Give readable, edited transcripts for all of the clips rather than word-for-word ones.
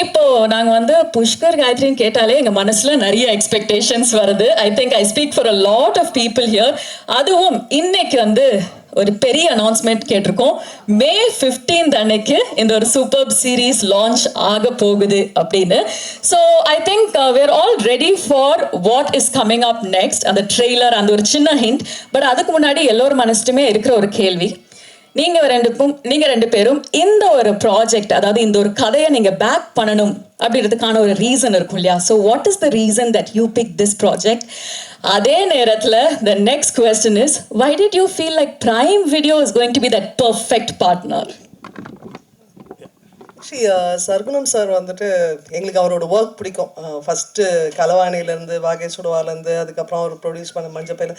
இப்போ நாங்க வந்து புஷ்கர் காயத்ரின்னு கேட்டாலே எங்க மனசுல நிறைய எக்ஸ்பெக்டேஷன்ஸ் வருது. I think I speak for a lot of people here. அதுவும் இன்னைக்கு வந்து ஒரு பெரிய அனௌன்ஸ்மெண்ட் கேட்டிருக்கோம். மே 15 அன்னைக்கு இந்த ஒரு சூப்பர் சீரீஸ் லான்ச் ஆக போகுது அப்படின்னு. So I think we're all ready for what is coming up next. அந்த ட்ரெய்லர், அந்த ஒரு சின்ன ஹிண்ட். பட் அதுக்கு முன்னாடி எல்லோரும் மனசுமே இருக்கிற ஒரு கேள்வி, நீங்க ரெண்டு பேரும் இந்த ஒரு ப்ராஜெக்ட், அதாவது இந்த ஒரு கதையை நீங்க பேக் பண்ணணும் அப்படின்றதுக்கான ஒரு ரீசன் இருக்கும் இல்லையா? So what is the reason that you pick this project? அதே நேரத்தில் the next question is, why did you feel like Prime Video is going to be that perfect partner? Sarkunam sir வந்துட்டு எங்களுக்கு அவரோட ஒர்க் பிடிக்கும். First கலவாணிலேருந்து, வாகை சுடுவாலேருந்து, அதுக்கப்புறம் அவர் produce பண்ண மஞ்சப்பையில்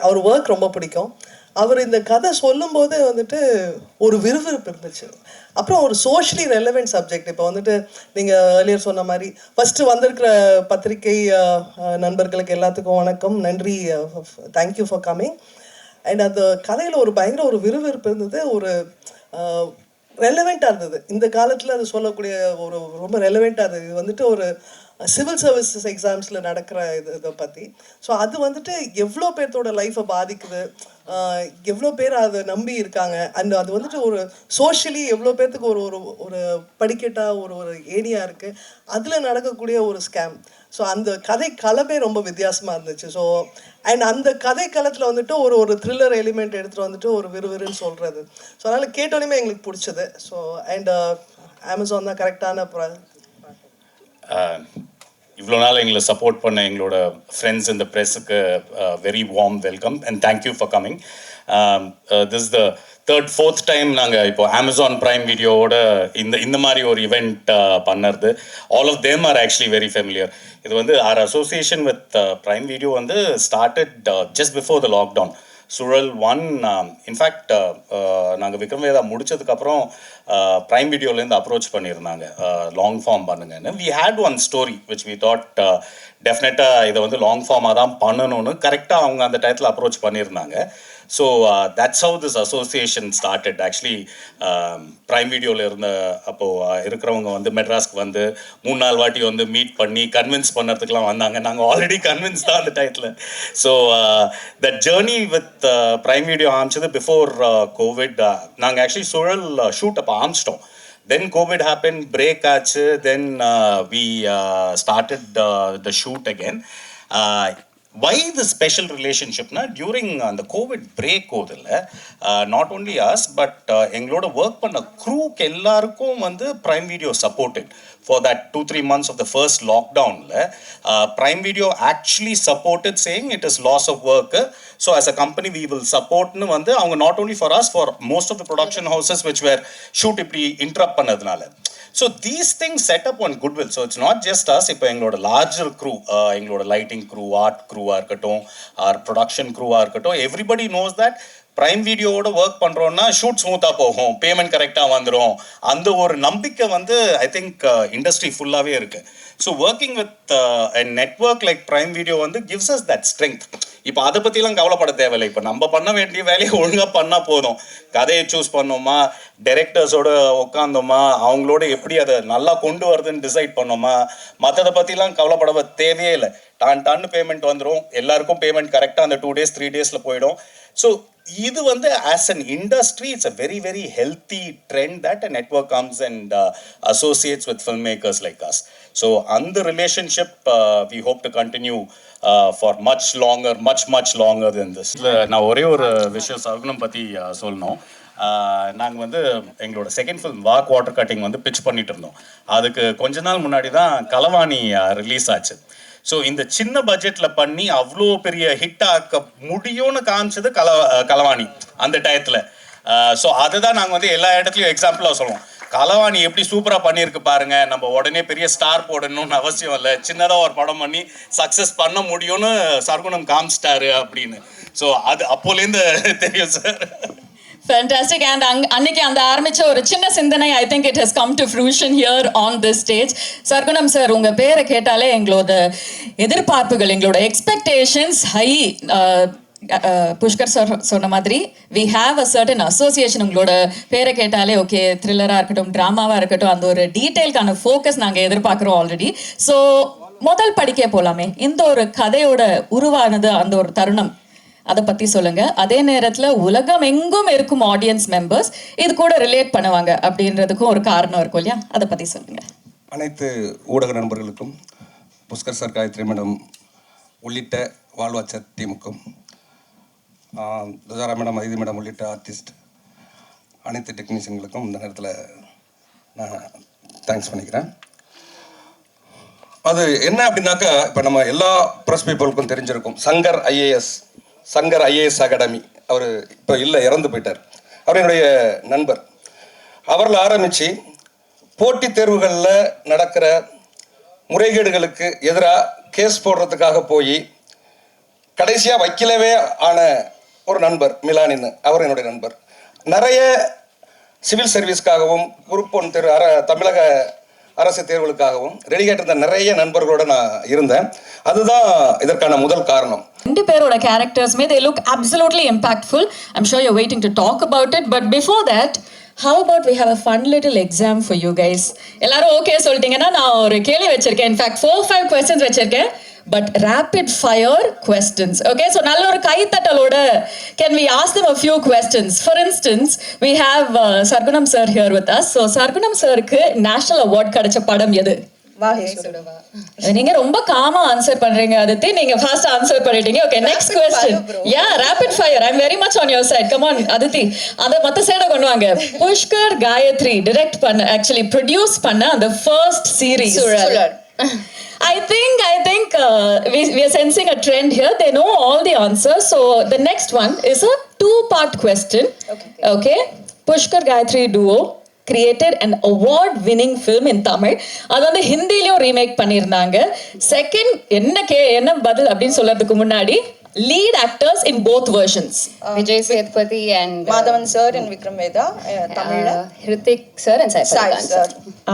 அவர் work ரொம்ப பிடிக்கும். அவர் இந்த கதை சொல்லும்போது வந்துட்டு ஒரு விறுவிறுப்பு இருந்துச்சு. அப்புறம் ஒரு சோஷியலி ரெலவெண்ட் சப்ஜெக்ட். இப்போ வந்துட்டு நீங்கள் ஏர்லியர் சொன்ன மாதிரி ஃபஸ்ட்டு வந்திருக்கிற பத்திரிகை நண்பர்களுக்கு எல்லாத்துக்கும் வணக்கம், நன்றி, தேங்க்யூ ஃபார் கம்மிங். அண்ட் அந்த கதையில் ஒரு பயங்கர ஒரு விறுவிறுப்பு இருந்தது, ஒரு ரெலவெண்ட்டாக இருந்தது. இந்த காலத்தில் அது சொல்லக்கூடிய ஒரு ரொம்ப ரெலவெண்ட்டாக இருந்தது. இது வந்துட்டு ஒரு சிவில் சர்வீசஸ் எக்ஸாம்ஸில் நடக்கிற இதை பற்றி. ஸோ அது வந்துட்டு எவ்வளோ பேர்த்தோட லைஃப்பை பாதிக்குது, எவ்வளோ பேர் அதை நம்பி இருக்காங்க, அண்ட் அது வந்துட்டு ஒரு சோஷியலி எவ்வளோ பேர்த்துக்கு ஒரு ஒரு ஒரு படிக்கட்டாக ஒரு ஏணியாக இருக்குது, அதில் நடக்கக்கூடிய ஒரு ஸ்கேம். ஸோ அந்த கதை களமே ரொம்ப வித்தியாசமாக இருந்துச்சு. ஸோ அண்ட் அந்த கதை களத்தில் வந்துட்டு ஒரு த்ரில்லர் எலிமெண்ட் எடுத்துகிட்டு வந்துட்டு ஒரு விறுவிறுன்னு சொல்கிறது. ஸோ அதனால் கேட்டோன்னே எங்களுக்கு பிடிச்சது. ஸோ அண்ட் அமேசான் தான் கரெக்டான இவ்வளோ நாள் எங்களை சப்போர்ட் பண்ண எங்களோட ஃப்ரெண்ட்ஸ் இந்த ப்ரெஸ்ஸுக்கு very warm welcome and thank you for coming. This the fourth time நாங்கள் இப்போ அமேசான் ப்ரைம் வீடியோவோட இந்த மாதிரி ஒரு இவெண்ட் பண்ணுறது. All of them are actually very familiar. இது வந்து our association with prime video வந்து started just before the lockdown. Suzhal 1 in fact நாங்கள் விக்ரம் வேதா முடித்ததுக்கப்புறம் ப்ரைம் வீடியோலேருந்து அப்ரோச் பண்ணியிருந்தாங்க, லாங் ஃபார்ம் பண்ணுங்கன்னு. We had one story which we thought டெஃபினட்டாக இதை வந்து லாங் ஃபார்மாக தான் பண்ணணும்னு கரெக்டாக அவங்க அந்த டயத்தில் அப்ரோச் பண்ணியிருந்தாங்க. So that's how this association started. Actually prime வீடியோவில் இருந்த அப்போது இருக்கிறவங்க வந்து மெட்ராஸ்க்கு வந்து 3-4 வாட்டி வந்து மீட் பண்ணி கன்வின்ஸ் பண்ணுறதுக்கெலாம் வந்தாங்க. நாங்கள் ஆல்ரெடி கன்வின்ஸ் தான் அந்த டயத்தில். So that journey with prime video ஆரம்பிச்சது பிஃபோர் கோவிட். நாங்கள் ஆக்சுவலி சுழல் ஷூட் அப்போ ஆரம்பிச்சிட்டோம். Then COVID happened, break ஆச்சு. Then we started the shoot again. Why the special relationship na during the COVID break odilla not only us but engaloda work panna crew ku ellarkum vandu Prime Video supported for that 2-3 months of the first lockdown la Prime Video actually supported, saying it is loss of work, so as a company we will support nu vandu avanga not only for us, for most of the production houses which were shoot ipdi interrupt pannadunala. So these things set up on goodwill. So it's not just us. இப்போ எங்களோட larger crew, எங்களோட lighting crew, art crew இருக்கட்டும், our production crew இருக்கட்டும், everybody knows that prime வீடியோவோட work பண்ணுறோன்னா shoot ஸ்மூத்தாக போகும், payment கரெக்டாக வந்துடும், அந்த ஒரு நம்பிக்கை வந்து ஐ திங்க் இண்டஸ்ட்ரி ஃபுல்லாகவே இருக்குது. So working with a network like prime video வந்து கிவ்ஸ் அஸ் தட் ஸ்ட்ரென்த். இப்போ அதை பற்றிலாம் கவலைப்பட தேவையில்லை. இப்போ நம்ம பண்ண வேண்டிய வேலையை ஒழுங்காக பண்ணால் போதும். கதையை சூஸ் பண்ணோமா, டைரக்டர்ஸோட உட்காந்தோமா, அவங்களோட எப்படி அதை நல்லா கொண்டு வருதுன்னு டிசைட் பண்ணோமா, மற்றதை பற்றிலாம் கவலைப்பட தேவையே இல்லை. டான்னு பேமெண்ட் வந்துடும், எல்லாருக்கும் பேமெண்ட் கரெக்டாக அந்த 2 days 3 daysல போயிடும். ஸோ இது வந்து as an industry it's a very very healthy trend that a network comes and associates with film makers like us. So அந்த relationship we hope to continue for much longer then this. நான் ஒரே ஒரு விஷயம் சகுனம் பற்றி சொல்லணும். நாங்கள் வந்து எங்களோட second film walk water cutting வந்து பிச் பண்ணிட்டு இருந்தோம். அதுக்கு கொஞ்ச நாள் முன்னாடி தான் கலவாணி ரிலீஸ் ஆச்சு. ஸோ இந்த சின்ன பட்ஜெட்டில் பண்ணி அவ்வளோ பெரிய ஹிட் ஆக்க முடியும்னு காமிச்சது கலவாணி அந்த டயத்தில். ஸோ அதை தான் நாங்கள் வந்து எல்லா இடத்துலையும் எக்ஸாம்பிளாக சொல்லுவோம். கலவாணி எப்படி சூப்பராக பண்ணியிருக்கு பாருங்க, நம்ம உடனே பெரிய ஸ்டார் போடணும்னு அவசியம் இல்லை, சின்னதாக ஒரு படம் பண்ணி சக்ஸஸ் பண்ண முடியும்னு சர்க்குணம் காமிச்சிட்டாரு அப்படின்னு. ஸோ அது அப்போலேருந்து தெரியும் சார். Fantastic. And அன்னைக்கு அந்த ஆரம்பிச்ச ஒரு சின்ன சிந்தனை I think it has come to fruition here on this stage. Sargunam sir, உங்க பேரை கேட்டாலே எங்களோட எதிர்பார்ப்புகள், எங்களோட எக்ஸ்பெக்டேஷன்ஸ் ஹை. புஷ்கர் சார் சொன்ன மாதிரி we have a certain association. உங்களோட பேரை கேட்டாலே ஓகே, த்ரில்லராக இருக்கட்டும், ட்ராமாவாக இருக்கட்டும், அந்த ஒரு டீட்டெயிலுக்கான ஃபோக்கஸ் நாங்கள் எதிர்பார்க்குறோம் ஆல்ரெடி. ஸோ முதல் படிக்க போகலாமே, இந்த ஒரு கதையோட உருவானது அந்த ஒரு தருணம், அதை பற்றி சொல்லுங்கள். அதே நேரத்தில் உலகம் எங்கும் இருக்கும் ஆடியன்ஸ் மெம்பர்ஸ் இது கூட ரிலேட் பண்ணுவாங்க அப்படின்றதுக்கும் ஒரு காரணம் இருக்கும் இல்லையா, அதை பற்றி சொல்லுங்கள். அனைத்து ஊடக நண்பர்களுக்கும், புஷ்கர் சார், காயத்ரி மேடம் உள்ளிட்ட வாழ்வாச்சர் டீமுக்கும், துஜாரா மேடம், ஐதி மேடம் உள்ளிட்ட ஆர்டிஸ்ட், அனைத்து டெக்னீஷியன்களுக்கும் இந்த நேரத்தில் நான் தேங்க்ஸ் பண்ணிக்கிறேன். அது என்ன அப்படின்னாக்கா, இப்போ நம்ம எல்லா ப்ரெஸ் பீப்புளுக்கும் தெரிஞ்சிருக்கும் சங்கர் ஐஏஎஸ் அகாடமி. அவர் இப்போ இல்லை, இறந்து போயிட்டார். அவர் என்னுடைய நண்பர். அவரில் ஆரம்பித்து போட்டித் தேர்வுகளில் நடக்கிற முறைகேடுகளுக்கு எதிராக கேஸ் போடுறதுக்காக போய் கடைசியாக வக்கீலவே ஆன ஒரு நண்பர் மிலானின்னு, அவர் என்னுடைய நண்பர். நிறைய சிவில் சர்வீஸ்க்காகவும் குரூப் 1 தேர்வு, தமிழக அரசு தேர்வுகளுக்காகவும் ரெடி கேட்டிருந்த நிறைய நண்பர்களோட நான் இருந்தேன். அதுதான் இதற்கான முதல் காரணம். ரெண்டு பேரோட கேரக்டர்ஸ்மே they look absolutely impactful. I'm sure you're waiting to talk about it, but before that, how about we have a fun little exam for you guys? எல்லாரும் ஓகே சொல்லிட்டீங்கன்னா நான் ஒரு கேள்வி வச்சிருக்கேன். இன்ஃபேக்ட் 4-5 questions வச்சிருக்கேன், but rapid fire questions. Okay, so நல்ல ஒரு கைத்தட்டலோட can we ask them a few questions? For instance, we have Sargunam sir here with us. So Sargunam sirக்கு national award கிடைச்ச படம் எது? நீங்க ரொம்ப காமா ஆன்சர் பண்றீங்க அதித்தி. நீங்க ஃபாஸ்ட் ஆன்சர் பண்ணிட்டீங்க. Okay, next question. Yeah, rapid fire. I am very much on your side. Come on Aditi, அத மத்த சைட கொண்டு வாங்க. புஷ்கர் காயத்ரி டைரக்ட் பண்ண, ஆக்சுவலி ப்ரொடியூஸ் பண்ண அந்த first series. I think we are sensing a trend here. They know all the answers. So the next one is a 2-part question. Okay. Pushkar Gayatri duo created an award-winning film in Tamil. அது வந்து ஹிந்திலையும் remake பண்ணியிருந்தாங்க. Second என்ன பதில் அப்படின்னு சொல்றதுக்கு முன்னாடி lead actors in both versions. Vijay Sethupathi and Madhavan sir and Vikram Veda, Tamil. Hrithik sir and Sai sir.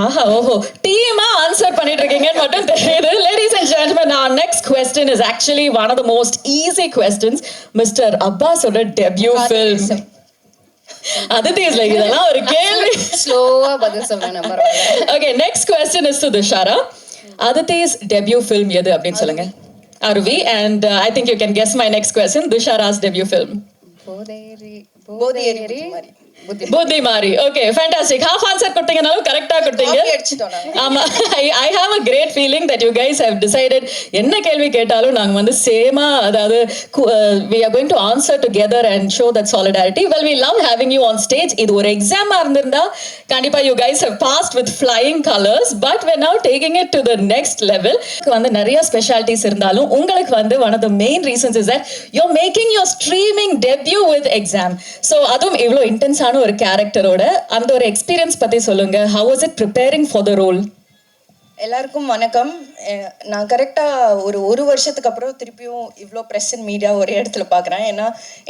ஆஹா, ஓஹோ, டீமா ஆன்சர் பண்ணிட்டு இருக்கீங்கன்னு மட்டும் தெரியுது. Ladies and gentlemen, our next question is actually one of the most easy questions. Mr. Abbasோட debut film. Aditi is like, இதெல்லாம் ஒரு கேள்வி. ஸ்லோவா பதில் சொல்லணும், பரவாயில்லை. Okay, next question is to Dushara. Aditi's debut film எது அப்படின்னு சொல்லுங்க. Aruvi, and I think you can guess my next question. Dushara's debut film. Bodhiyeri Buddhimari. Okay, fantastic. Half answer கொடுத்தீங்கனாலும் கரெக்டா கொடுத்தீங்க. ஆமா, I have a great feeling that you guys have decided என்ன கேள்வி கேட்டாலும் நாங்க வந்து சேமா, அதாவது we are going to answer together and show that solidarity. Well, we love having you on stage. இது ஒரு எக்ஸாமா இருந்திருந்தா கண்டிப்பா you guys have passed with flying colors, but we're now taking it to the next level. வந்து நிறைய specialities இருந்தாலும் உங்களுக்கு வந்து one of the main reasons is that you're making your streaming debut with exam. So அதுவும் இவ்வளோ இன்டென்ஸான ஒரு கேரக்டரோட அந்த ஒரு எக்ஸ்பீரியன்ஸ் பத்தி சொல்லுங்க. How was it preparing for the role? எல்லாருக்கும் வணக்கம். நான் கரெக்டாக ஒரு வருஷத்துக்கு அப்புறம் திருப்பியும் இவ்வளோ ப்ரெஸ் அண்ட் மீடியா ஒரே இடத்துல பார்க்குறேன். ஏன்னா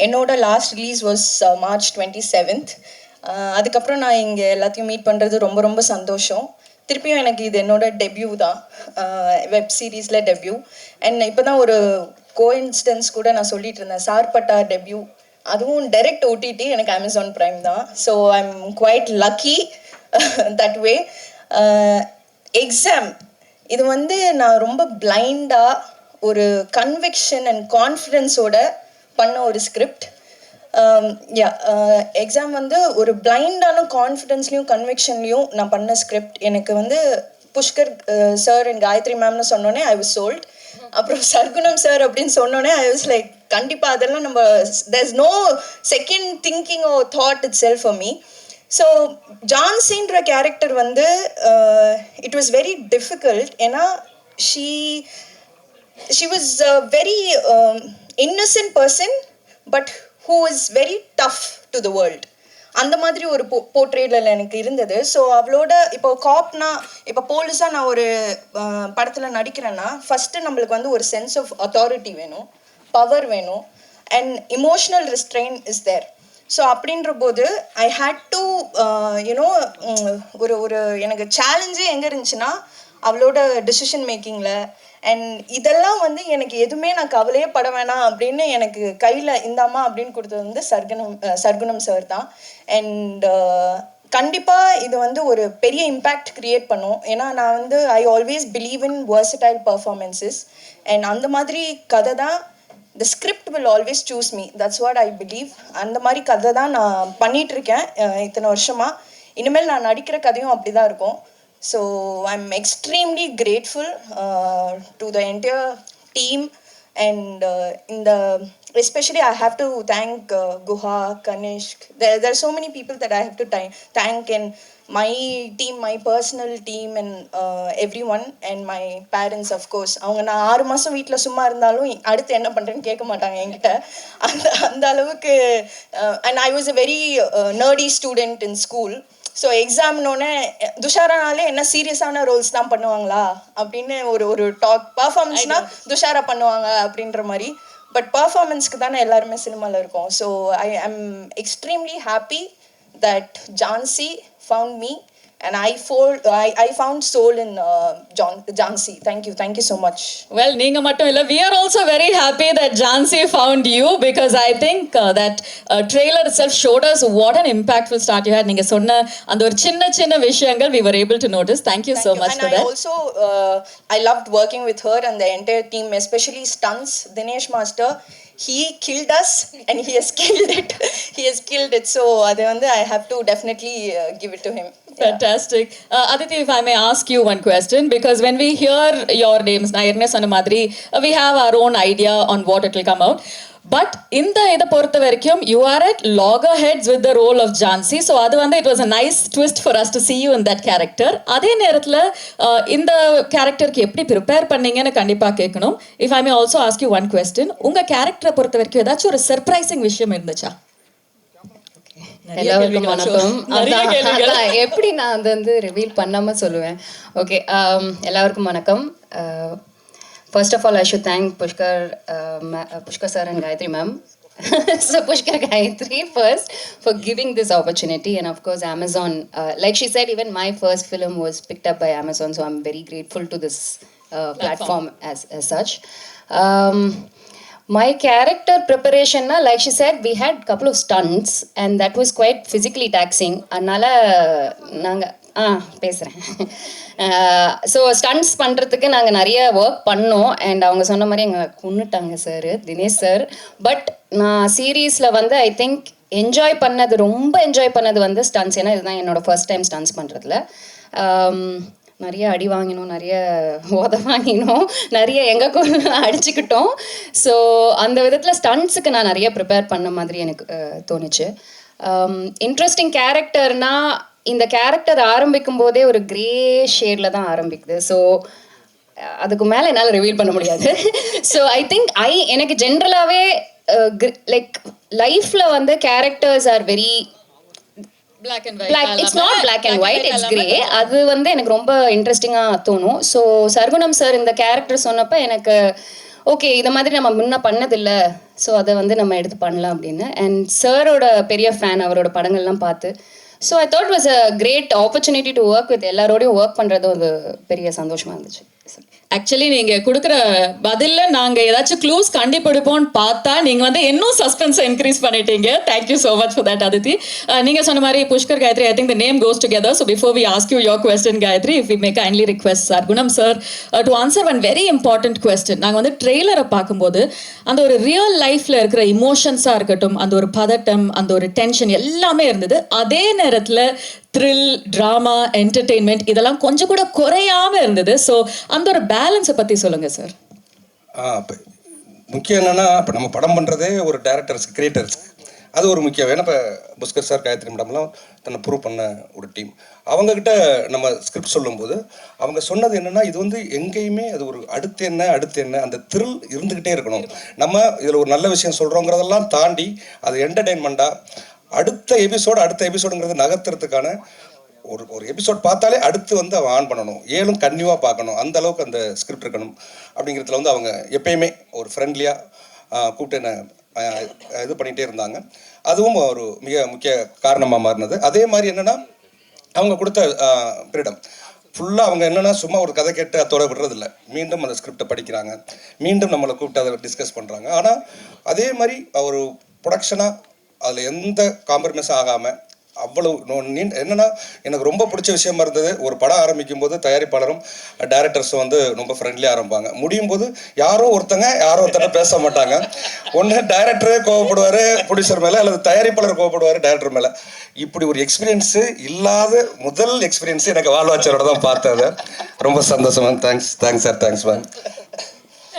என்னோட last release was March 27th. அதுக்கப்புறம் நான் இங்கே எல்லாத்தையும் மீட் பண்ணுறது ரொம்ப ரொம்ப சந்தோஷம். திருப்பியும் எனக்கு இது என்னோட டெபியூ தான், வெப் சீரீஸில் டெபியூ. அண்ட் இப்போ தான் ஒரு கோஇன்சிடென்ஸ் கூட நான் சொல்லிட்டு இருந்தேன், சார்பட்டா டெபியூ, அதுவும் டைரக்ட் ஓடிடி, எனக்கு அமேசான் பிரைம் தான். So I am quite lucky that way. Exam இது வந்து நான் ரொம்ப பிளைண்டாக ஒரு கன்விக்ஷன் அண்ட் கான்ஃபிடென்ஸோட பண்ண ஒரு ஸ்கிரிப்ட். எக்ஸாம் வந்து ஒரு பிளைண்டான கான்ஃபிடென்ஸ்லையும் கன்விக்ஷன்லையும் நான் பண்ண ஸ்கிரிப்ட். எனக்கு வந்து புஷ்கர் சார் அண்ட் காயத்ரி மேம்னு சொன்னோன்னே ஐ வாஸ் சோல்ட். அப்புறம் சர்க்குணம் சார் அப்படின்னு சொன்னோன்னே ஐ வாஸ் லைக், கண்டிப்பாக அதெல்லாம் நம்ம there is no second thinking oh thought itself for me. So ஜான்சின்ற கேரக்டர் வந்து இட் வாஸ் வெரி டிஃபிகல்ட். ஏன்னா she was a very innocent person but who is very tough to the world. அந்த மாதிரி ஒரு போர்ட்ரேட்டில் எனக்கு இருந்தது. So அவளோட இப்போ காப்னா, இப்போ போலீஸாக நான் ஒரு படத்தில் நடிக்கிறேன்னா ஃபஸ்ட்டு நம்மளுக்கு வந்து ஒரு சென்ஸ் ஆஃப் அத்தாரிட்டி வேணும், பவர் வேணும், and emotional restraint is there. So அப்படின்ற போது ஐ ஹேட் டு யூனோ ஒரு எனக்கு சேலஞ்சே எங்கே இருந்துச்சுன்னா அவளோட டிசிஷன் மேக்கிங்கில் அண்ட் இதெல்லாம் வந்து எனக்கு எதுவுமே நான் கவலையே பட வேணாம் அப்படின்னு எனக்கு கையில் இந்தாமா அப்படின்னு கொடுத்தது வந்து சர்க்குணம் சார் தான். அண்ட் கண்டிப்பாக இது வந்து ஒரு பெரிய இம்பேக்ட் க்ரியேட் பண்ணும். ஏன்னா நான் வந்து I always believe in versatile performances. And அந்த மாதிரி கதை தான் the script will always choose me. That's what I believe. அந்த மாதிரி கதை தான் நான் பண்ணிகிட்ருக்கேன் இத்தனை வருஷமாக. இனிமேல் நான் நடிக்கிற கதையும் அப்படி தான் இருக்கும். So I'm extremely grateful to the entire team. And especially I have to thank Guha, Kanishk. There are so many people that I have to thank, and my team, my personal team, and everyone, and my parents of course. அவங்க நான் 6 மாதம் வீட்டில் சும்மா இருந்தாலும் அடுத்து என்ன பண்ணுறேன்னு கேட்க மாட்டாங்க என்கிட்ட. அந்த அளவுக்கு. And I was a very nerdy student in school. So எக்ஸாம்னோடனே துஷாரானாலே என்ன சீரியஸான ரோல்ஸ் தான் பண்ணுவாங்களா அப்படின்னு ஒரு டாக் பர்ஃபார்மன்ஸ்னால் துஷாரா பண்ணுவாங்க அப்படின்ற மாதிரி. பட் பர்ஃபார்மன்ஸ்க்கு தானே எல்லாருமே சினிமாவில் இருக்கோம். So I am extremely happy that Jhansi found me and I found soul in Jansi. Thank you so much. Well, நீங்க மட்டும் இல்ல, we are also very happy that Jansi found you, because I think that trailer itself showed us what an impactful start you had. நீங்க சொன்ன அந்த ஒரு சின்ன விஷயங்கள் we were able to notice. Thank you so much and for I that. Also I loved working with her and the entire team, especially stunts. Dinesh Master, he killed us and he has killed it. So adu vandu I have to definitely give it to him. Fantastic. Aditi, if I may ask you one question, because when we hear your names, na erna sonna madri, we have our own idea on what it will come out. But இந்த இதை பொறுத்த வரைக்கும் you are at loggerheads with the role of Jansi. So அது வந்து it was a nice twist for us to see you in that character. அதே நேரத்தில் இந்த கேரக்டருக்கு எப்படி ப்ரிப்பேர் பண்ணீங்கன்னு கண்டிப்பாக கேட்கணும். If I may also ask you one question, உங்கள் கேரக்டரை பொறுத்த வரைக்கும் ஏதாச்சும் ஒரு சர்ப்ரைசிங் விஷயம் இருந்துச்சா? எல்லாருக்கும் வணக்கம். அதான் எப்படி நான் அதை வந்து ரிவீல் பண்ணாமல் சொல்லுவேன். ஓகே, எல்லாருக்கும் வணக்கம். First of all, I should thank Pushkar sir and Gayatri ma'am. So Pushkar, Gayatri first for giving this opportunity, and of course Amazon. Like she said, even my first film was picked up by Amazon, so I'm very grateful to this platform as such. My character preparation, like she said, we had couple of stunts and that was quite physically taxing. அதனால நாங்கள் பேசுகிறேன். So stunts பண்ணுறதுக்கு நாங்கள் நிறைய work பண்ணோம். And அவங்க சொன்ன மாதிரி எங்களை கொன்னுட்டாங்க சார், தினேஷ் சார். பட் நான் சீரீஸில் வந்து ஐ திங்க் ரொம்ப என்ஜாய் பண்ணது வந்து ஸ்டண்ட்ஸ். ஏன்னா இதுதான் என்னோடய ஃபர்ஸ்ட் டைம் ஸ்டண்ட்ஸ் பண்ணுறதுல. நிறைய அடி வாங்கினோம், நிறைய உத வாங்கினோம், நிறைய எங்கே அடிச்சுக்கிட்டோம். ஸோ அந்த விதத்தில் ஸ்டண்ட்ஸுக்கு நான் நிறைய ப்ரிப்பேர் பண்ண மாதிரி எனக்கு தோணுச்சு. இன்ட்ரெஸ்டிங் கேரக்டர்னா இந்த கேரக்டர் ஆரம்பிக்கும் போதே ஒரு கிரே ஷேடில் தான் ஆரம்பிக்குது. ஸோ அதுக்கு மேலே என்னால் ரிவீல் பண்ண முடியாது. ஸோ ஐ திங்க் எனக்கு ஜென்ரலாகவே லைக் லைஃப்பில் வந்து characters are very black and white. It's not black and white, it's grey. அது வந்து எனக்கு ரொம்ப இன்ட்ரெஸ்டிங்காக தோணும். ஸோ சர்குணம் சார் இந்த கேரக்டர் சொன்னப்போ எனக்கு ஓகே, இதை மாதிரி நம்ம முன்ன பண்ணதில்லை, ஸோ அதை வந்து நம்ம எடுத்து பண்ணலாம் அப்படின்னு. அண்ட் சாரோட பெரிய ஃபேன், அவரோட படங்கள்லாம் பார்த்து. So I thought was a great opportunity to work with எல்லாரோடையும் ஒர்க் பண்ணுறது ஒரு பெரிய சந்தோஷமாக இருந்துச்சு. ஆக்சுவலி நீங்கள் கொடுக்குற பதிலில் நாங்கள் ஏதாச்சும் க்ளூஸ் கண்டுபிடிப்போம்னு பார்த்தா நீங்கள் வந்து இன்னும் சஸ்பென்ஸை இன்க்ரீஸ் பண்ணிட்டீங்க. Thank you so much for that Aditi. நீங்கள் சொன்ன மாதிரி Pushkar, Gayatri, I think the name goes together. So before we ask you your question, Gayatri, if we may kindly request Sargunam sir to answer one very important question. நாங்கள் வந்து ட்ரெய்லரை பார்க்கும்போது அந்த ஒரு real லைஃப்பில் இருக்கிற இமோஷன்ஸாக இருக்கட்டும், அந்த ஒரு பதட்டம், அந்த ஒரு டென்ஷன் எல்லாமே இருந்தது. அதே நேரத்தில் த்ரில், ட்ராமா, என்டர்டெயின்மெண்ட் இதெல்லாம் கொஞ்சம் கூட குறையாமல் இருந்தது. ஸோ அந்த ஒரு பேலன்ஸை பற்றி சொல்லுங்கள் சார். இப்போ முக்கியம் என்னென்னா, இப்போ நம்ம படம் பண்ணுறதே ஒரு டேரக்டர்ஸ்க்கு, கிரியேட்டர்ஸ்க்கு அது ஒரு முக்கியம். ஏன்னா இப்போ புஷ்கர் சார், காயத்ரி மேடம்லாம் தன்னை ப்ரூவ் பண்ண ஒரு டீம். அவங்கக்கிட்ட நம்ம ஸ்கிரிப்ட் சொல்லும்போது அவங்க சொன்னது என்னென்னா, இது வந்து எங்கேயுமே அது ஒரு அடுத்து என்ன அந்த த்ரில் இருந்துக்கிட்டே இருக்கணும். நம்ம இதில் ஒரு நல்ல விஷயம் சொல்கிறோங்கிறதெல்லாம் தாண்டி அது என்டர்டெயின்மெண்ட்டாக அடுத்த எபிசோடுங்கிறது நகர்த்துறதுக்கான ஒரு எபிசோட் பார்த்தாலே அடுத்து வந்து அவன் ஆன் பண்ணணும், ஏழும் கன்னியூவாக பார்க்கணும், அந்த அளவுக்கு அந்த ஸ்கிரிப்ட் இருக்கணும். அப்படிங்கிறதுல வந்து அவங்க எப்பயுமே ஒரு ஃப்ரெண்ட்லியாக கூப்பிட்டு என்ன இது பண்ணிகிட்டே இருந்தாங்க. அதுவும் ஒரு மிக முக்கிய காரணமாக மாறினது. அதே மாதிரி என்னென்னா, அவங்க கொடுத்த ஃப்ரீடம். ஃபுல்லாக அவங்க என்னென்னா சும்மா ஒரு கதை கேட்டு அத்தோட விடுறதில்ல, மீண்டும் அந்த ஸ்கிரிப்டை படிக்கிறாங்க, மீண்டும் நம்மளை கூப்பிட்டு அதை டிஸ்கஸ் பண்ணுறாங்க. ஆனால் அதே மாதிரி ஒரு ப்ரொடக்ஷனாக அதில் எந்த காம்ப்ரமைஸும் ஆகாமல் அவ்வளவு என்னென்னா எனக்கு ரொம்ப பிடிச்ச விஷயமா இருந்தது, ஒரு படம் ஆரம்பிக்கும் போது தயாரிப்பாளரும் டைரக்டர்ஸும் வந்து ரொம்ப ஃப்ரெண்ட்லியாக ஆரம்பிப்பாங்க, முடியும் போது யாரோ ஒருத்தட்ட பேச மாட்டாங்க. ஒன்று டைரக்டரே கோவப்படுவார் ப்ரொடியூசர் மேலே, அல்லது தயாரிப்பாளர் கோவப்படுவார் டைரக்டர் மேலே. இப்படி ஒரு எக்ஸ்பீரியன்ஸு இல்லாத முதல் எக்ஸ்பீரியன்ஸு எனக்கு வாழ்வாச்சரோட தான் பார்த்தது. ரொம்ப சந்தோஷம் ma'am. Thanks sir, thanks ma'am.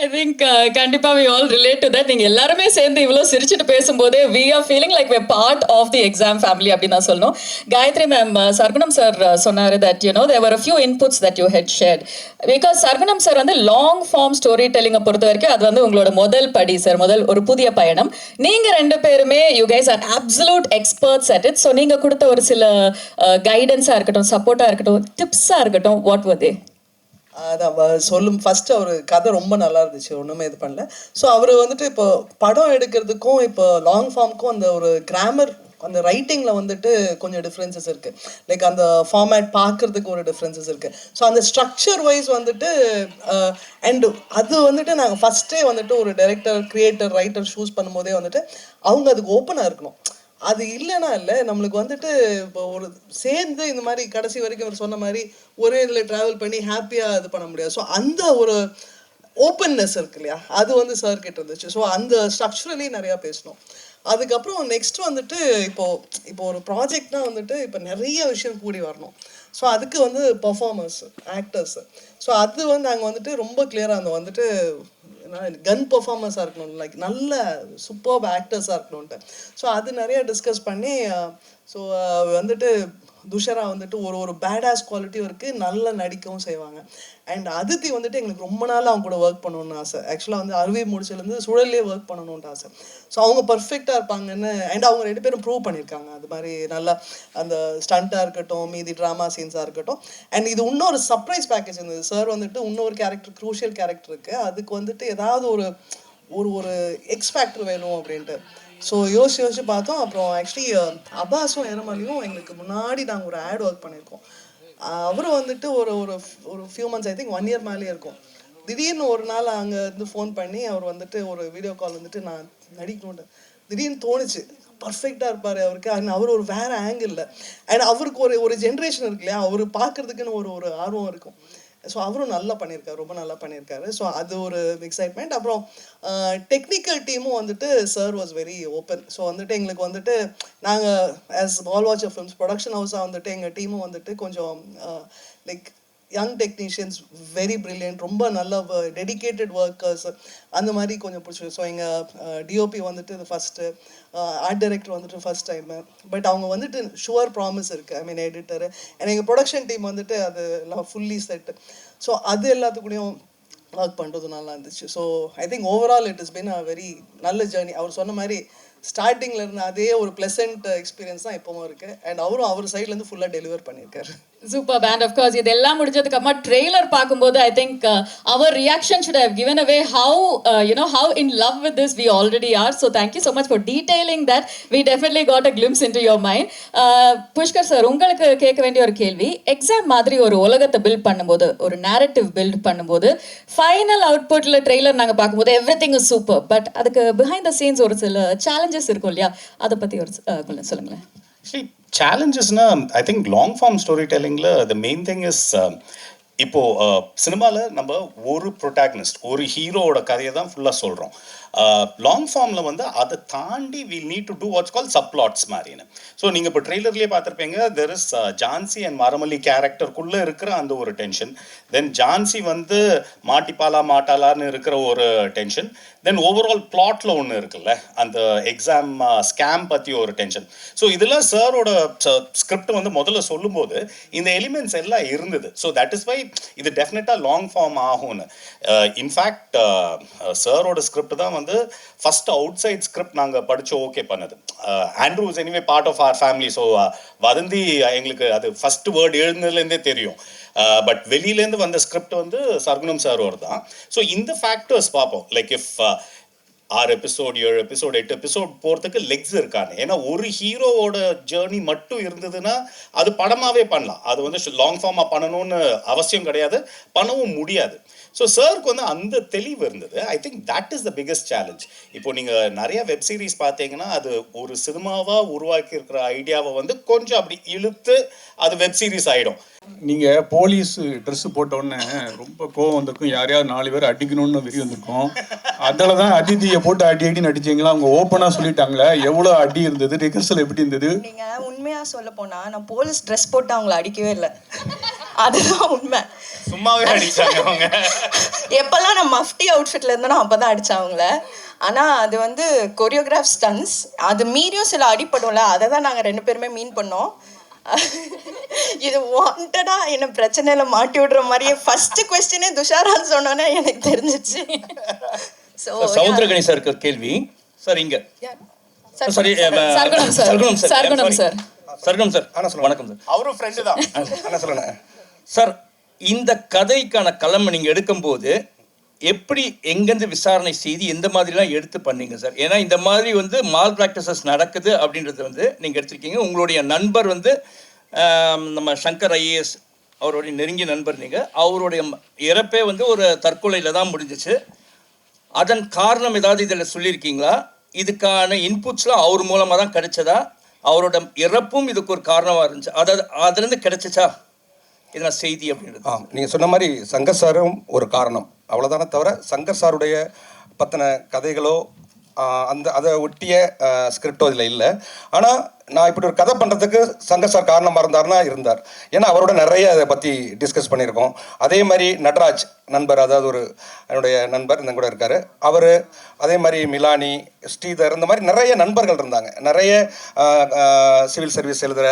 I think கண்டிப்பா we all relate to that. நீங்க எல்லாருமே சேர்ந்து இவ்வளோ சிரிச்சுட்டு பேசும்போதே we are feeling like we're part of the exam family அப்படின்னு தான் சொல்லணும். காயத்ரி மேம், சர்குணம் சார் சொன்னாரு that you know there were a few inputs that you had shared because Sargunam sir வந்து லாங் ஃபார்ம் ஸ்டோரி டெல்லிங்கை பொறுத்த வரைக்கும் அது வந்து உங்களோட முதல் படி சார், முதல் ஒரு புதிய பயணம். நீங்க ரெண்டு பேருமே you guys are absolute experts at it. So நீங்க கொடுத்த ஒரு சில கைடன்ஸாக இருக்கட்டும், சப்போர்ட்டாக இருக்கட்டும், டிப்ஸாக இருக்கட்டும், what were they? அதான் ஃபஸ்ட்டு அவர் கதை ரொம்ப நல்லா இருந்துச்சு, ஒன்றுமே இது பண்ணல. ஸோ அவர் வந்துட்டு இப்போ படம் எடுக்கிறதுக்கும் இப்போ லாங் ஃபார்முக்கும் அந்த ஒரு கிராமர், அந்த ரைட்டிங்கில் வந்துட்டு கொஞ்சம் டிஃப்ரென்சஸ் இருக்குது. லைக் அந்த ஃபார்மேட் பார்க்குறதுக்கு ஒரு டிஃப்ரென்சஸ் இருக்குது. ஸோ அந்த ஸ்ட்ரக்சர் வைஸ் வந்துட்டு அண்டு அது வந்துட்டு நாங்கள் ஃபஸ்ட்டே வந்துட்டு ஒரு டைரக்டர், கிரியேட்டர், ரைட்டர் சூஸ் பண்ணும்போதே வந்துட்டு அவங்க அதுக்கு ஓப்பனாக இருக்கணும். அது இல்லைன்னா இல்லை, நம்மளுக்கு வந்துட்டு இப்போ ஒரு சேர்ந்து இந்த மாதிரி கடைசி வரைக்கும் அவர் சொன்ன மாதிரி ஒரே இதில் ட்ராவல் பண்ணி ஹாப்பியாக இது பண்ண முடியாது. ஸோ அந்த ஒரு ஓப்பன்னஸ் இருக்கு இல்லையா, அது வந்து சார் கிட்ட இருந்துச்சு. ஸோ அந்த ஸ்ட்ரக்சரலி நிறையா பேசணும். அதுக்கப்புறம் நெக்ஸ்ட் வந்துட்டு இப்போ ஒரு ப்ராஜெக்ட்னா வந்துட்டு இப்போ நிறைய விஷயம் கூடி வரணும். ஸோ அதுக்கு வந்து பர்ஃபார்மர்ஸ், ஆக்டர்ஸ், ஸோ அது வந்து நாங்கள் வந்துட்டு ரொம்ப கிளியராக இருந்தோம். வந்துட்டு கன் பர்ஃபார்மன்ஸாக இருக்கணும், லைக் நல்ல சூப்பர்ப் ஆக்டர்ஸாக இருக்கணும்ன்ட்டு. ஸோ அது நிறைய டிஸ்கஸ் பண்ணி ஸோ வந்துட்டு துஷரா வந்துட்டு ஒரு பேடாஸ் குவாலிட்டியும் இருக்குது, நல்லா நடிக்கவும் செய்வாங்க. அண்ட் அதித்தி வந்துட்டு எங்களுக்கு ரொம்ப நாள் அவங்க கூட ஒர்க் பண்ணணும்னு ஆசை. ஆக்சுவலாக வந்து அறுவை முடிச்சிலேருந்து சுழல்லே ஒர்க் பண்ணணுன்ட்டு ஆசை. ஸோ அவங்க பர்ஃபெக்டாக இருப்பாங்கன்னு, அண்ட் அவங்க ரெண்டு பேரும் ப்ரூவ் பண்ணியிருக்காங்க. அது மாதிரி நல்லா அந்த ஸ்டண்ட்டாக இருக்கட்டும், மீதி ட்ராமா சீன்ஸாக இருக்கட்டும். அண்ட் இது இன்னொரு சர்ப்ரைஸ் பேக்கேஜ் இருந்தது. சார் வந்துட்டு இன்னொரு கேரக்டர், க்ரூஷியல் கேரக்டர் இருக்குது, அதுக்கு வந்துட்டு ஏதாவது ஒரு எக்ஸ் ஃபேக்டர் வேணும் அப்படின்ட்டு. ஸோ யோசிச்சு பார்த்தோம். அப்புறம் ஆக்சுவலி அப்பாஸும் எரமலியும் எங்களுக்கு முன்னாடி நாங்கள் ஒரு ஆட் ஒர்க் பண்ணியிருக்கோம். அவரும் வந்துட்டு ஒரு few months, I think 1 year மேலேயே இருக்கும். திடீர்னு ஒரு நாள் அங்கே இருந்து ஃபோன் பண்ணி அவர் வந்துட்டு ஒரு வீடியோ கால் வந்துட்டு நான் நடிக்கணுன்ட்டு திடீர்னு தோணுச்சு. பர்ஃபெக்டாக இருப்பார் அவருக்கு. அண்ட் அவர் ஒரு வேறு ஆங்கிளில், அண்ட் அவருக்கு ஒரு ஜென்ரேஷன் இருக்கு இல்லையா, அவர் பார்க்குறதுக்குன்னு ஒரு ஆர்வம் இருக்கும். ஸோ அவரும் நல்லா பண்ணியிருக்காரு, ரொம்ப நல்லா பண்ணியிருக்காரு. ஸோ அது ஒரு எக்ஸைட்மெண்ட். அப்புறம் டெக்னிக்கல் டீமும் வந்துட்டு sir was very open. So வந்துட்டு எங்களுக்கு வந்துட்டு நாங்கள் as Wallwatcher films production ஹவுஸாக வந்துட்டு எங்கள் டீமும் வந்துட்டு கொஞ்சம் like young technicians, very brilliant, ரொம்ப நல்ல டெடிக்கேட்டட் ஒர்க்கர்ஸ், அந்த மாதிரி கொஞ்சம் பிடிச்சிருக்கு. ஸோ எங்கள் டிஓபி வந்துட்டு இது ஃபஸ்ட்டு, ஆர்ட் டைரக்டர் வந்துட்டு ஃபஸ்ட் டைமு, பட் அவங்க வந்துட்டு ஷுவர் ப்ராமிஸ் இருக்குது. ஐ மீன் எடிட்டரு அண்ட் எங்கள் ப்ரொடக்ஷன் டீம் வந்துட்டு அது எல்லாம் ஃபுல்லி செட்டு. ஸோ அது எல்லாத்துக்கூடயும் ஒர்க் பண்ணுறது நல்லா இருந்துச்சு. So I think overall it is been a very நல்ல ஜேர்னி. அவர் சொன்ன மாதிரி ஸ்டார்டிங்கில் இருந்த அதே ஒரு ப்ளசன்ட் எக்ஸ்பீரியன்ஸ் தான் எப்பவும் இருக்குது. அண்ட் அவரும் அவர் சைட்லேருந்து ஃபுல்லாக டெலிவர் பண்ணியிருக்காரு. Super pant. ஆஃப் கோர்ஸ் இதெல்லாம் முடிஞ்சதுக்கு அப்புறமா ட்ரெய்லர் பார்க்கும்போது ஐ திங்க் அவர் reaction should have given away how in love with this we already are. So thank you so much for detailing that. We definitely got a glimpse into your mind. Pushkar sir, உங்களுக்கு கேட்க வேண்டிய ஒரு கேள்வி, exam மாதிரி ஒரு உலகத்தை build பண்ணும்போது, ஒரு நேரட்டிவ் பில்ட் பண்ணும்போது, ஃபைனல் அவுட்புட்டில் ட்ரெய்லர் நாங்கள் பார்க்கும்போது எவ்ரிதிங் இஸ் சூப்பர், பட் அதுக்கு பிஹைண்ட் த சீன்ஸ் ஒரு சில சேலஞ்சஸ் இருக்கும் இல்லையா, அதை பற்றி ஒரு சொல்லுங்களேன். Actually, challengesனா I think long form storytellingல the main thing is இப்போ சினிமாவில் நம்ம ஒரு ப்ரொட்டாகனிஸ்ட், ஒரு ஹீரோவோட கதையை தான் ஃபுல்லாக சொல்கிறோம். லாங் ஃபார்மில் வந்து அதை தாண்டி we need to do what's call subplots மாதிரின்னு. ஸோ நீங்கள் இப்போ ட்ரெய்லர்லேயே பார்த்துருப்பீங்க, there is Jhansi and Maramalli கேரக்டருக்குள்ளே இருக்கிற அந்த ஒரு டென்ஷன், தென் ஜான்சி வந்து மாட்டாளான்னு இருக்கிற ஒரு டென்ஷன், தென் ஓவரால் பிளாட்டில் ஒன்று இருக்குல்ல, அந்த எக்ஸாம் ஸ்கேம் பற்றி ஒரு டென்ஷன். ஸோ இதெல்லாம் சாரோட ஸ்கிரிப்ட் வந்து முதல்ல சொல்லும்போது இந்த எலிமெண்ட்ஸ் எல்லாம் இருந்தது. ஸோ தட் இஸ் வை இது டெஃபினட்டாக லாங் ஃபார்ம் ஆகும்னு. இன்ஃபேக்ட் சாரோட ஸ்கிரிப்ட் தான் வந்து ஃபர்ஸ்ட் அவுட் சைட் ஸ்கிரிப்ட் நாங்கள் படித்து ஓகே பண்ணது. Andrew is anyway part of our family. So Vadhandhi எங்களுக்கு அது ஃபர்ஸ்ட் வேர்ட் எழுதுனதுலேருந்தே தெரியும். பட் வெளியிலேருந்து வந்த ஸ்கிரிப்ட் வந்து சர்குணம் சாரோட தான். ஸோ இந்த ஃபேக்டர்ஸ் பார்ப்போம். Like if 6 episode 7 episode 8 episode போகிறதுக்கு லெக்ஸ் இருக்கான்னு. ஏன்னா ஒரு ஹீரோவோட ஜேர்னி மட்டும் இருந்ததுன்னா அது படமாகவே பண்ணலாம். அது வந்து லாங் ஃபார்மாக பண்ணணும்னு அவசியம் கிடையாது, பண்ணவும் முடியாது. ஸோ சாருக்கு வந்து அந்த தெளிவு இருந்தது. I think that is the biggest challenge. இப்போ நீங்கள் நிறைய வெப் சீரிஸ் பார்த்தீங்கன்னா அது ஒரு சினிமாவாக உருவாக்கி இருக்கிற ஐடியாவை வந்து கொஞ்சம் அப்படி இழுத்து அது வெப் சீரிஸ் ஆகிடும். நீங்கள் போலீஸ் ட்ரெஸ்ஸு போட்டோடனே ரொம்ப கோவம் வந்திருக்கும், யாரையாவது 4 பேர் அடிக்கணும்னு வெறி வந்திருக்கும். அதில் தான் அதிதியை போட்டு அடின்னு அடிச்சிங்களா? அவங்க ஓப்பனாக சொல்லிட்டாங்களே எவ்வளோ அடி இருந்தது, ரிஹர்சல் எப்படி இருந்தது? நீங்கள் உண்மையாக சொல்ல போனால் நான் போலீஸ் ட்ரெஸ் போட்டு அவங்கள அடிக்கவே இல்லை, அதுதான் உண்மை. சும்மாவே அடிச்சாங்க அவங்க. எப்போல்லாம் நான் மஃப்டி அவுட்ஃபிட்டில் இருந்தேனோ அப்போ தான் அடித்தேன் அவங்கள. ஆனால் அது வந்து கொரியோகிராஃப் ஸ்டன்ஸ், அது மீறியும் சில அடிப்படும்ல, அதை தான் நாங்கள் 2 பேருமே மீன் பண்ணோம். இது வாண்டடா என்ன பிரச்சனையில மாட்டி விடுற மாதிரியே ஃபர்ஸ்ட் क्वेश्चनே துஷாரான்னு சொன்னோன்னே எனக்கு தெரிஞ்சிச்சு. சமுத்திரகணி சாருக்கு கேள்வி சார். இங்க sorry Sargunam sir. Sargunam sir. Sargunam sir. வணக்கம் சார். அவரும் ஃப்ரெண்டு தான். என்ன சொல்லுங்க சார், இந்த கதைக்கான களம் நீங்க எடுக்கும்போது எப்படி எங்கேருந்து விசாரணை செய்து எந்த மாதிரிலாம் எடுத்து பண்ணீங்க சார்? ஏன்னா இந்த மாதிரி வந்து மால் ப்ராக்டிசஸ் நடக்குது அப்படின்றது வந்து நீங்கள் எடுத்திருக்கீங்க. உங்களுடைய நண்பர் வந்து நம்ம சங்கர் ஐஏஎஸ் அவருடைய நெருங்கிய நண்பர். நீங்கள் அவருடைய இறப்பே வந்து ஒரு தற்கொலையில் தான் முடிஞ்சிச்சு. அதன் காரணம் ஏதாவது இதில் சொல்லியிருக்கீங்களா? இதுக்கான இன்புட்ஸ்லாம் அவர் மூலமாக தான் கிடைச்சதா? அவரோட இறப்பும் இதுக்கு ஒரு காரணமாக இருந்துச்சு, அதுலேருந்து கிடைச்சிச்சா இதெல்லாம் செய்தி அப்படின்றது? நீங்கள் சொன்ன மாதிரி சங்கர் சாரும் ஒரு காரணம், அவ்வளோதானே தவிர சங்கர் சாருடைய பற்றின கதைகளோ அதை ஒட்டிய ஸ்கிரிப்டோ இதில் இல்லை. ஆனால் நான் இப்படி ஒரு கதை பண்ணுறதுக்கு சங்கர் சார் காரணமாக இருந்தார். ஏன்னா அவரோட நிறைய அதை பற்றி டிஸ்கஸ் பண்ணியிருக்கோம். அதே மாதிரி நடராஜ் நண்பர், அதாவது ஒரு என்னுடைய நண்பர் இந்த கூட இருக்கார், அவர் அதே மாதிரி மிலானி, ஸ்ரீதர், இந்த மாதிரி நிறைய நண்பர்கள் இருந்தாங்க. நிறைய சிவில் சர்வீஸ் எழுதுகிற,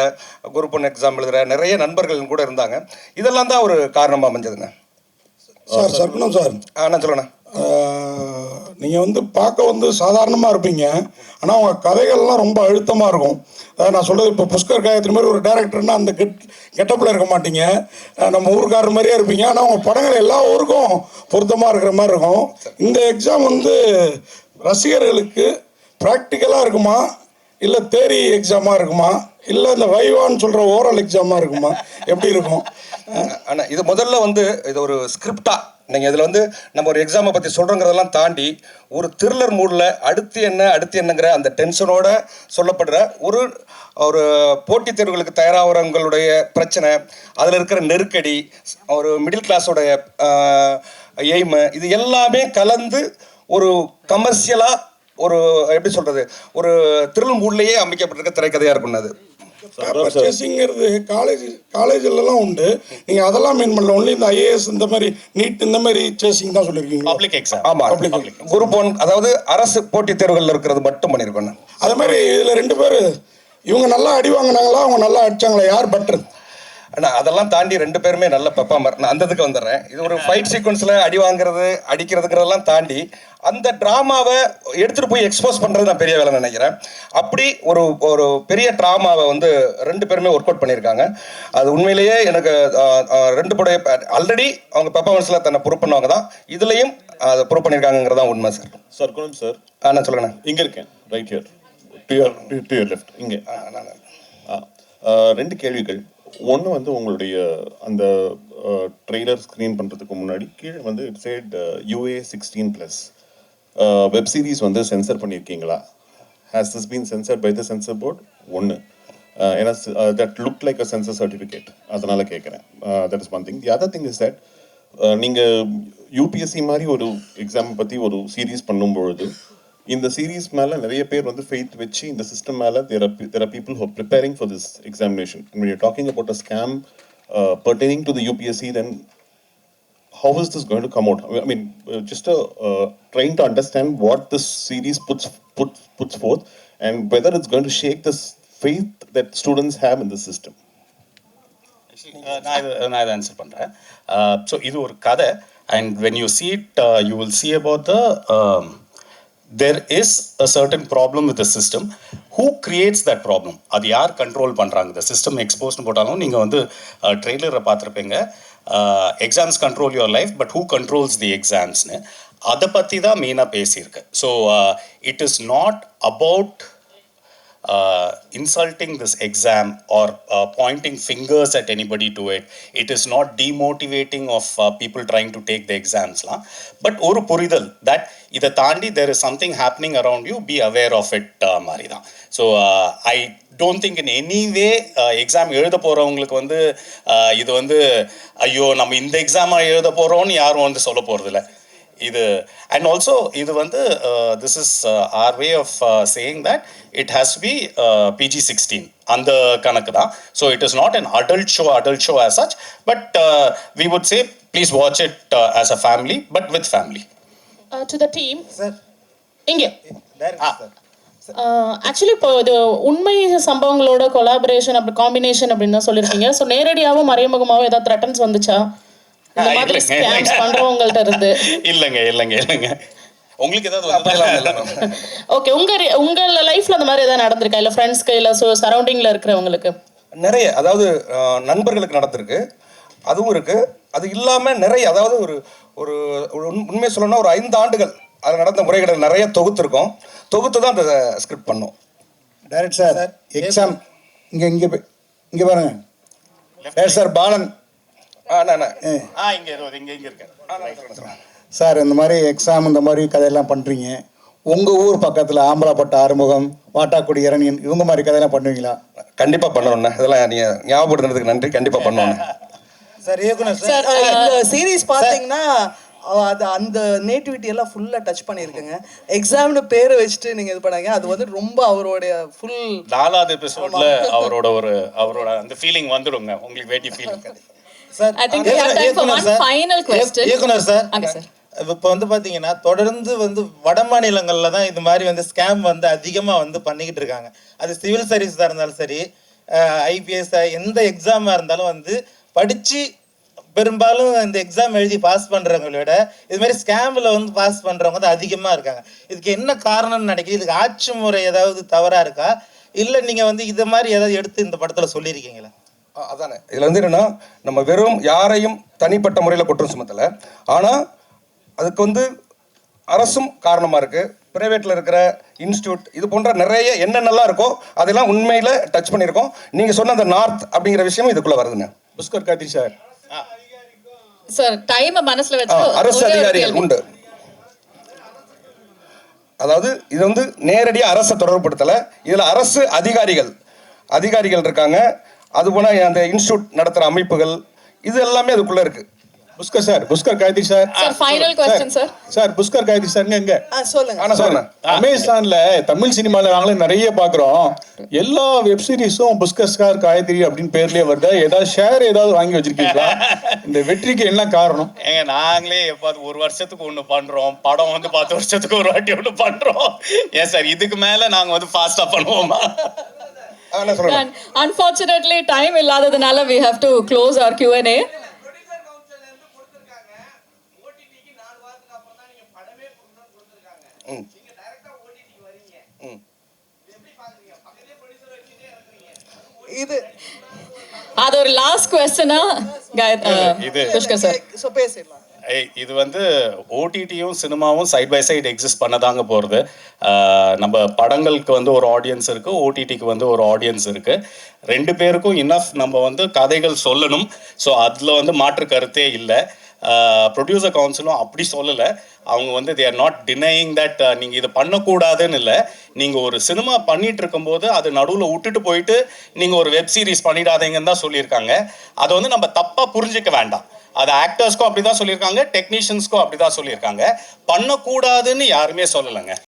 குரூப் 1 எக்ஸாம் எழுதுகிற நிறைய நண்பர்கள் கூட இருந்தாங்க. இதெல்லாம் தான் ஒரு காரணமாக அமைஞ்சதுங்க. சார் சர்க்குணம் சார், நான் சொல்லணே, நீங்கள் வந்து பார்க்க வந்து சாதாரணமாக இருப்பீங்க, ஆனால் உங்கள் கதைகள்லாம் ரொம்ப அழுத்தமாக இருக்கும். அதாவது நான் சொல்கிறது, இப்போ புஷ்கர் காயத்ரி மாதிரி ஒரு டேரக்டர்னா அந்த கெட்டப்பில் இருக்க மாட்டீங்க, நம்ம ஊருக்காரர் மாதிரியே இருப்பீங்க. ஆனால் உங்கள் படங்கள் எல்லா ஊருக்கும் பொருத்தமாக இருக்கிற மாதிரி இருக்கும். இந்த எக்ஸாம் வந்து ரசிகர்களுக்கு ப்ராக்டிக்கலாக இருக்குமா, இல்லை தேரி எக்ஸாமாக இருக்குமா, இல்லை இந்த வைவான்னு சொல்கிற ஓரல் எக்ஸாமாக இருக்குமா, எப்படி இருக்கும்? ஆனால் இது முதல்ல வந்து இது ஒரு ஸ்கிரிப்டாக நீங்கள் இதில் வந்து நம்ம ஒரு எக்ஸாமை பற்றி சொல்கிறோங்கிறதெல்லாம் தாண்டி ஒரு த்ரில்லர் மூடில் அடுத்து என்னங்கிற அந்த டென்ஷனோட சொல்லப்படுற ஒரு ஒரு போட்டித் தேர்வுகளுக்கு தயாராகிறவங்களுடைய பிரச்சனை, அதில் இருக்கிற நெருக்கடி, ஒரு மிடில் கிளாஸோடைய எய்மு, இது எல்லாமே கலந்து ஒரு கமர்ஷியலாக ஒரு எப்படி சொல்கிறது, ஒரு த்ரில் மூட்லேயே அமைக்கப்பட்டிருக்க திரைக்கதையாக இருக்கும்னு. அது சேசிங்கிறது காலேஜ்லாம் உண்டு, நீங்கள் அதெல்லாம் மீன் பண்ணல. ஒன்லி இந்த ஐஏஎஸ் இந்த மாதிரி நீட் இந்த மாதிரி சேசிங் தான் சொல்லியிருக்கீங்க. Public exam. ஆமாம், குரூப் 1, அதாவது அரசு போட்டித் தேர்வுகளில் இருக்கிறது மட்டும் பண்ணியிருக்கோம். அது மாதிரி இதில் 2 பேர் இவங்க நல்லா அடி வாங்கினாங்களா, அவங்க நல்லா அடிச்சாங்களா, யார் பெட்டர்? ஆனால் அதெல்லாம் தாண்டி 2 பேருமே நல்ல பெர்ஃபார்மர். நான் அந்த இதுக்கு வந்துடுறேன். இது ஒரு ஃபைட் சீக்வன்ஸில் அடி வாங்குறது அடிக்கிறதுங்கிறதெல்லாம் தாண்டி அந்த ட்ராமாவை எடுத்துகிட்டு போய் எக்ஸ்போஸ் பண்ணுறது நான் பெரிய வேலை நினைக்கிறேன். அப்படி ஒரு ஒரு பெரிய ட்ராமாவை வந்து 2 பேருமே ஒர்க் அவுட் பண்ணியிருக்காங்க. அது உண்மையிலேயே எனக்கு 2 படம் ஆல்ரெடி அவங்க பெர்ஃபார்மன்ஸில் தன்னை ப்ரூவ் பண்ணவங்க தான், இதுலேயும் அதை ப்ரூவ் பண்ணியிருக்காங்கிறதான் உண்மை சார். சார் குணம் சார், நான் சொல்லுங்கண்ணே. இங்கே இருக்கேன், right here to your left. இங்கே 2 கேள்விகள். ஒன்று வந்து உங்களுடைய அந்த ட்ரெய்லர் ஸ்க்ரீன் பண்ணுறதுக்கு முன்னாடி கீழே வந்து it said UA 16+. Web series வந்து சென்சர் பண்ணியிருக்கீங்களா? Has this been censored by the censor board? ஒன்று, ஏன்னா that look like a censor certificate, அதனால் கேட்குறேன். That is one thing. The other thing is that நீங்கள் UPSC மாதிரி ஒரு எக்ஸாம் பற்றி ஒரு சீரீஸ் பண்ணும்பொழுது இந்த சீரீஸ் மேலே நிறைய பேர் வந்து ஃபெய்த் வச்சு இந்த சிஸ்டம் மேலே there are people who are preparing for this examination. And when you're talking about a scam pertaining to the UPSC, then how is this going to come out? I mean, just trying to understand what this series puts forth and whether it's going to shake this faith that students have in the system. நான் இதை answer பண்ணுறேன். So இது ஒரு கதை, and when you see it, you will see about the there is a certain problem with the system. Who creates that problem? அது யார் control பண்ணுறாங்க? இந்த சிஸ்டம் எக்ஸ்போஸ்னு போட்டாலும் நீங்கள் வந்து ட்ரெய்லரை பார்த்துருப்பீங்க, exams control your life, but who controls the எக்ஸாம்ஸ்னு. அதை பற்றி தான் மெயினாக பேசியிருக்கேன். So it is not about insulting this exam or pointing fingers at anybody to it. It is not demotivating of people trying to take the exams la, but oru puridal that idha taandi there is something happening around you, be aware of it mari da. So I don't think in any way exam எழுத போறவங்களுக்கு வந்து இது வந்து ஐயோ நம்ம இந்த exam எழுத போறோம்னு யாரும் வந்து சொல்ல போறது இல்ல இது. And also இது வந்து this is our way of saying that it has to be PG-16 அந்த கணக்கு தான். So it is not an adult show as such, but we would say please watch it as a family, but with family. To the team sir இங்க actually இப்போ இது உண்மை சம்பவங்களோட collaboration அப்படி combination அப்படின்னு தான் சொல்லியிருக்கீங்க. ஸோ நேரடியாகவும் மறைமுகமாகவும் ஏதாவது த்ரெட்டன்ஸ் வந்துச்சா இந்த மாதிரி ஸ்கேம்ஸ் பண்றவங்கள்ட்ட இருந்து? இல்லைங்க உங்களுக்கு ஏதாவது ஓகே, உங்க லைஃப்ல அந்த மாதிரி ஏதாவது நடந்திருக்கா, இல்லை ஃப்ரெண்ட்ஸ்க்கு இல்லை சரௌண்டிங்ல இருக்கிறவங்களுக்கு? நிறைய, அதாவது நண்பர்களுக்கு நடந்திருக்கு, அதுவும் இருக்கு. அது இல்லாம நிறைய, அதாவது ஒரு உண்மையை சொல்லணும்னா ஒரு 5 ஆண்டுகள் அது நடந்த முறைகளை நிறைய தொகுத்துருக்கோம். தொகுத்து தான் அந்த ஸ்கிரிப்ட் பண்ணோம். டைரக்ட் சார் எக்ஸாம் இங்கே பாருங்க டைரக்ட் சார் பாலன் சார், இந்த மாதிரி எக்ஸாம் இந்த மாதிரி கதையெல்லாம் பண்ணுறீங்க. உங்கள் ஊர் பக்கத்தில் ஆம்பலாப்பட்ட ஆறுமுகம், வாட்டாக்குடி இரணியன், இவங்க மாதிரி கதையெல்லாம் பண்ணுவீங்களா? கண்டிப்பாக பண்ணணும்ண்ணே. இதெல்லாம் நீங்கள் ஞாபகப்படுத்துறதுக்கு நன்றி. கண்டிப்பாக பண்ணணும் சார். இயக்குனர் சார், இந்த சீரீஸ் பார்த்தீங்கன்னா அது அந்த நேட்டிவிட்டி எல்லாம் ஃபுல்லாக டச் பண்ணியிருக்குங்க. எக்ஸாம்னு பேரை வச்சுட்டு நீங்கள் இது பண்ணாங்க, அது வந்து ரொம்ப அவருடைய ஃபுல் 4வது எபிசோட்ல அவரோட அந்த ஃபீலிங் வந்துடுங்க. உங்களுக்கு வேண்டிய feeling sir. I think we have time for one final question. இயக்குனர் சார், சார் இப்போ வந்து பார்த்தீங்கன்னா தொடர்ந்து வந்து வட மாநிலங்களில் தான் இது மாதிரி வந்து ஸ்கேம் வந்து அதிகமாக வந்து பண்ணிக்கிட்டு இருக்காங்க. அது சிவில் சர்வீஸாக இருந்தாலும் சரி, ஐபிஎஸ் எந்த எக்ஸாமாக இருந்தாலும் வந்து படித்து பெரும்பாலும் இந்த எக்ஸாம் எழுதி பாஸ் பண்ணுறவங்கள விட இது மாதிரி ஸ்கேமில் வந்து பாஸ் பண்ணுறவங்க தான் அதிகமாக இருக்காங்க. இதுக்கு என்ன காரணம்னு நினைக்கிறீங்க? இதுக்கு ஆட்சி முறை ஏதாவது தவறாக இருக்கா, இல்லை நீங்கள் வந்து இது மாதிரி ஏதாவது எடுத்து இந்த படத்தில் சொல்லியிருக்கீங்களா? அதானே, இதில் வந்து என்னென்னா, நம்ம வெறும் யாரையும் தனிப்பட்ட முறையில் குற்றம் சுமத்தலை, ஆனால் அதுக்கு வந்து அரசும் காரணமாக இருக்குது. ப்ரைவேட்டில் இருக்கிற இன்ஸ்டியூட் இது போன்ற நிறைய என்னென்னலாம் இருக்கோ அதெல்லாம் உண்மையில் டச் பண்ணியிருக்கோம். நீங்கள் சொன்ன அந்த நார்த் அப்படிங்கிற விஷயமும் இதுக்குள்ளே வருதுண்ணே. Pushkar Karthi sir sir time மனசுல வச்சு அரசு அதிகாரிகள் உண்டு. அதாவது இது வந்து நேரடியாக அரசை தொடர்புபடுத்தலை, இதில் அரசு அதிகாரிகள் இருக்காங்க. அது போனால் அந்த இன்ஸ்டியூட் நடத்துகிற அமைப்புகள் இது எல்லாமே அதுக்குள்ளே இருக்குது. Pushkar Karthi sir final question sir Pushkar Karthi sir எங்க சொல்லுங்க. அமேசான்ல தமிழ் சினிமால நாங்களும் நிறைய பாக்குறோம். எல்லா வெப் சீரிஸும் புஷ்கர் காயத்ரி அப்படின்னு பேர்லயே வருது. ஏதாவது ஷேர் ஏதாவது வாங்கி வச்சிருக்கீங்களா? இந்த வெற்றிக்கு என்ன காரணம்? நாங்களே எப்பாவது ஒரு வருஷத்துக்கு ஒண்ணு பண்றோம், படம் வந்து 10 வருஷத்துக்கு ஒரு வாட்டி ஒண்ணு பண்றோம். ஏன் சார் இதுக்கு மேல நாங்க வந்து ஃபாஸ்டா பண்ணுவோமா? Unfortunately time இல்லாததுனால we have to close our Q&A. இது அது ஒரு லாஸ்ட் क्वेश्चनா புஷ்கர் சார் சோ பேசிடலாம். இது வந்து ஓடிடியும் சினிமாவும் சைட் பை சைடு எக்ஸிஸ்ட் பண்ணதாங்க போகிறது. நம்ம படங்களுக்கு வந்து ஒரு ஆடியன்ஸ் இருக்குது, ஓடிடிக்கு வந்து ஒரு ஆடியன்ஸ் இருக்குது. 2 பேருக்கும் இனஃப் நம்ம வந்து கதைகள் சொல்லணும். ஸோ அதில் வந்து மாற்று கருத்தே இல்லை. ப்ரொடியூசர் கவுன்சிலும் அப்படி சொல்லலை. அவங்க வந்து they are not denying that நீங்கள் இதை பண்ணக்கூடாதுன்னு இல்லை. நீங்கள் ஒரு சினிமா பண்ணிட்டு இருக்கும்போது அது நடுவில் விட்டுட்டு போயிட்டு நீங்கள் ஒரு வெப் சீரிஸ் பண்ணிடாதீங்கன்னு தான் சொல்லியிருக்காங்க. அதை வந்து நம்ம தப்பாக புரிஞ்சிக்க வேண்டாம். அது ஆக்டர்ஸ்க்கும் அப்படி தான் சொல்லியிருக்காங்க, டெக்னீஷியன்ஸ்க்கும் அப்படி தான் சொல்லியிருக்காங்க. பண்ணக்கூடாதுன்னு யாருமே சொல்லலைங்க.